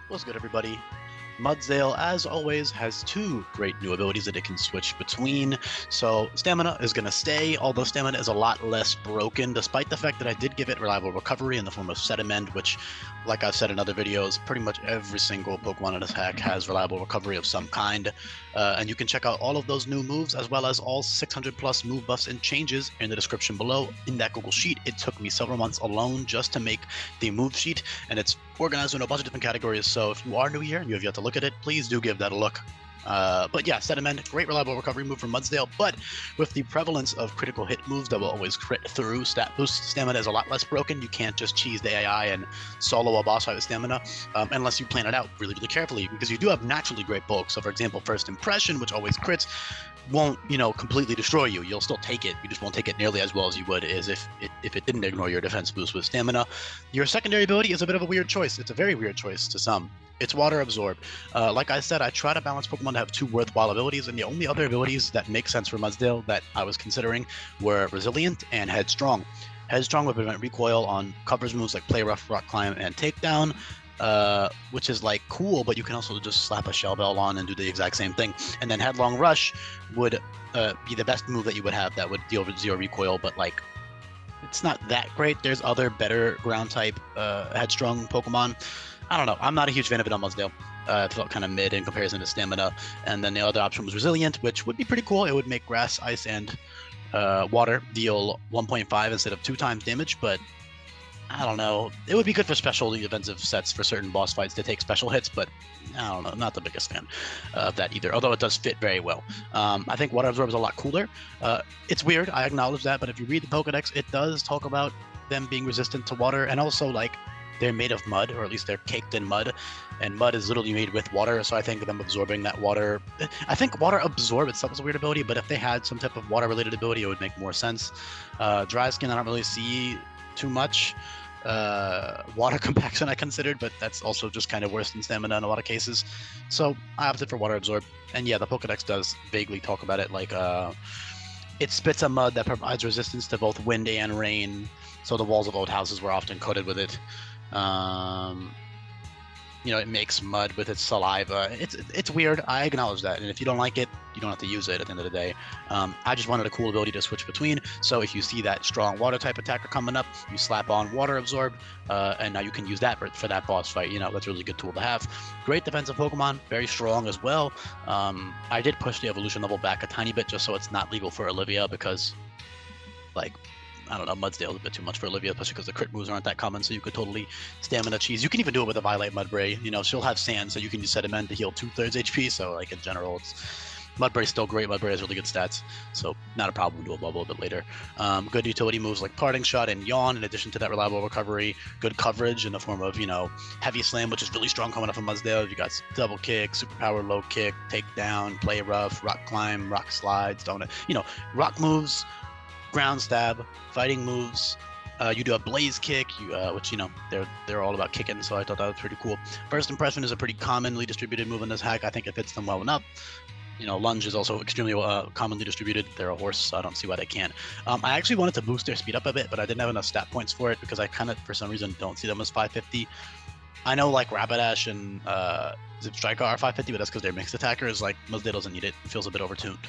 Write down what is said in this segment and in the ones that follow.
What's good, everybody? Mudsdale, as always, has two great new abilities that it can switch between. So Stamina is going to stay, although Stamina is a lot less broken, despite the fact that I did give it reliable recovery in the form of Set Amend, which, like I've said in other videos, pretty much every single Pokemon in this hack has reliable recovery of some kind. And you can check out all of those new moves, as well as all 600 plus move buffs and changes in the description below in that Google Sheet. It took me several months alone just to make the move sheet, and it's organized in a bunch of different categories. So if you are new here and you have yet to look at it, please do give that a look. But yeah, Set Amend, great reliable recovery move from Mudsdale, but with the prevalence of critical hit moves that will always crit through stat boost, Stamina is a lot less broken. You can't just cheese the AI and solo a boss fight with Stamina unless you plan it out really, really carefully, because you do have naturally great bulk. So for example, First Impression, which always crits, won't, completely destroy you. You'll still take it. You just won't take it nearly as well as you would as if it didn't ignore your defense boost with Stamina. Your secondary ability is a bit of a weird choice. It's a very weird choice to some. It's Water Absorb. Like I said, I try to balance Pokemon to have two worthwhile abilities, and the only other abilities that make sense for Mudsdale that I was considering were Resilient and Headstrong. Headstrong would prevent recoil on coverage moves like Play Rough, Rock Climb, and Takedown, which is like cool, but you can also just slap a Shell Bell on and do the exact same thing. And then Headlong Rush would be the best move that you would have that would deal with 0 recoil, but like it's not that great. There's other better ground type Headstrong Pokemon. I don't know. I'm not a huge fan of it on Mudsdale. It felt kind of mid in comparison to Stamina. And then the other option was Resilient, which would be pretty cool. It would make Grass, Ice, and Water deal 1.5 instead of 2 times damage, but I don't know. It would be good for specialty defensive sets for certain boss fights to take special hits, but I don't know. Not the biggest fan of that either, although it does fit very well. I think Water Absorb is a lot cooler. It's weird. I acknowledge that, but if you read the Pokedex, it does talk about them being resistant to water, and also like they're made of mud, or at least they're caked in mud, and mud is literally made with water, so I think them absorbing that water... I think Water Absorb itself is a weird ability, but if they had some type of water-related ability, it would make more sense. Dry Skin, I don't really see too much. Water Compaction I considered, but that's also just kind of worse than Stamina in a lot of cases. So I opted for Water Absorb, and yeah, the Pokedex does vaguely talk about it, like it spits a mud that provides resistance to both wind and rain, so the walls of old houses were often coated with it. It makes mud with its saliva. It's weird. I acknowledge that, and if you don't like it, you don't have to use it at the end of the day. I just wanted a cool ability to switch between, so if you see that strong water type attacker coming up, you slap on Water Absorb, and now you can use that for that boss fight. That's a really good tool to have. Great defensive Pokemon, very strong as well. I did push the evolution level back a tiny bit just so it's not legal for Olivia, because like, I don't know, Mudsdale is a bit too much for Olivia, especially because the crit moves aren't that common, so you could totally Stamina cheese. You can even do it with a Violet Mudbray. She'll have Sand, so you can use Set Amend to heal 2/3 HP, so like in general, Mudbray's still great. Mudbray has really good stats, so not a problem to evolve a little bit later. Good utility moves like Parting Shot and Yawn, in addition to that reliable recovery. Good coverage in the form of, Heavy Slam, which is really strong coming up from Mudsdale. You got Double Kick, Superpower Low Kick, Takedown, Play Rough, Rock Climb, Rock Slide, Donut. Rock moves, Ground Stab, fighting moves. You do a Blaze Kick, which they're all about kicking, so I thought that was pretty cool. First Impression is a pretty commonly distributed move in this hack. I think it fits them well enough. Lunge is also extremely commonly distributed. They're a horse, so I don't see why they can't. I actually wanted to boost their speed up a bit, but I didn't have enough stat points for it because I kind of, for some reason, don't see them as 550. I know like Rapidash and Zip Striker are 550, but that's because they're mixed attackers. Like, Mudsdale doesn't need it. It feels a bit overtuned.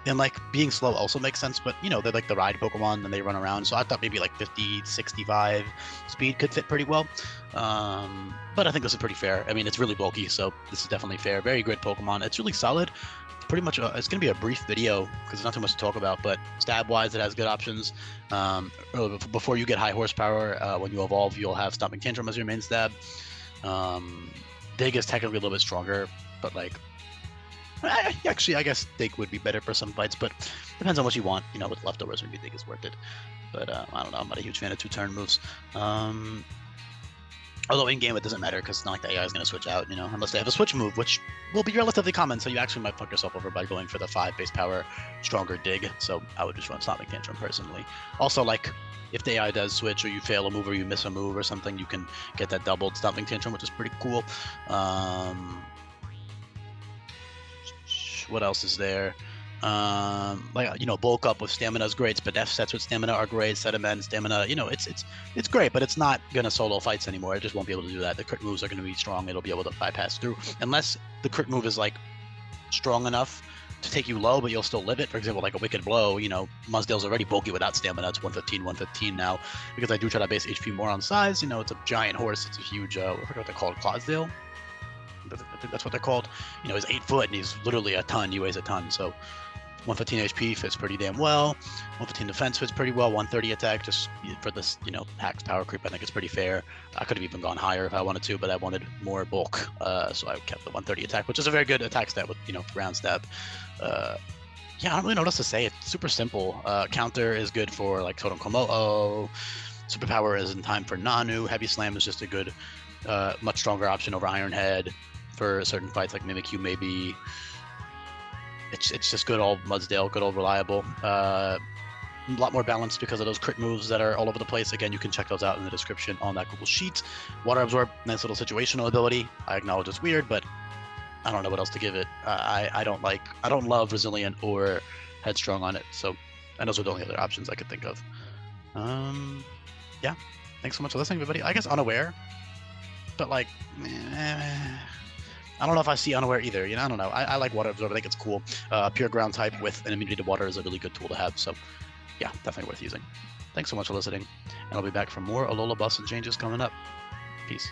And like being slow also makes sense, but they're like the ride Pokemon and they run around, so I thought maybe like 50, 65 speed could fit pretty well. But I think this is pretty fair. I mean, it's really bulky, so this is definitely fair. Very good Pokemon. It's really solid. Pretty much, it's going to be a brief video because there's not too much to talk about, but stab-wise, it has good options. Before you get high horsepower, when you evolve, you'll have Stomping Tantrum as your main stab. Dig is technically a little bit stronger, but like, actually, I guess Dig would be better for some fights, but depends on what you want. With leftovers, maybe Dig is worth it. But I don't know. I'm not a huge fan of 2-turn moves. Although in game it doesn't matter because it's not like the AI is going to switch out, unless they have a switch move, which will be relatively common. So you actually might fuck yourself over by going for the 5 base power stronger Dig. So I would just run Stomping Tantrum personally. Also, like, if the AI does switch or you fail a move or you miss a move or something, you can get that doubled Stomping Tantrum, which is pretty cool. What else is there? Like, you know, bulk up with stamina is great. Spadef sets with stamina are great. Sediment, stamina, you know, it's great, but it's not gonna solo fights anymore. It just won't be able to do that. The crit moves are gonna be strong. It'll be able to bypass through, unless the crit move is like strong enough to take you low, but you'll still live it. For example, like a Wicked Blow, you know, Mudsdale's already bulky without stamina. It's 115 now, because I do try to base HP more on size. You know, it's a giant horse. It's a huge, I forget what they're called, Clydesdale? I think that's what they're called. You know, he's 8 foot and he's literally a ton. He weighs a ton, so 115 HP fits pretty damn well. 115 defense fits pretty well. 130 attack, just for this, you know, hacks power creep, I think it's pretty fair. I could have even gone higher if I wanted to, but I wanted more bulk, so I kept the 130 attack, which is a very good attack stat with, you know, ground stab. Yeah, I don't really know what else to say. It's super simple. Counter is good for like Totem Komo'o. Superpower is in time for Nanu. Heavy Slam is just a good, much stronger option over Iron Head for certain fights like Mimikyu maybe. It's just good old Mudsdale, good old reliable. A lot more balanced because of those crit moves that are all over the place. Again, you can check those out in the description on that Google Sheet. Water Absorb, nice little situational ability. I acknowledge it's weird, but I don't know what else to give it. I don't love Resilient or Headstrong on it. So, and those are the only other options I could think of. Yeah, thanks so much for listening, everybody. I guess Unaware, but like, I don't know if I see Unaware either. You know, I don't know. I like Water Absorb. I think it's cool. Pure ground type with an immunity to water is a really good tool to have. So, yeah, definitely worth using. Thanks so much for listening, and I'll be back for more Alola buffs and changes coming up. Peace.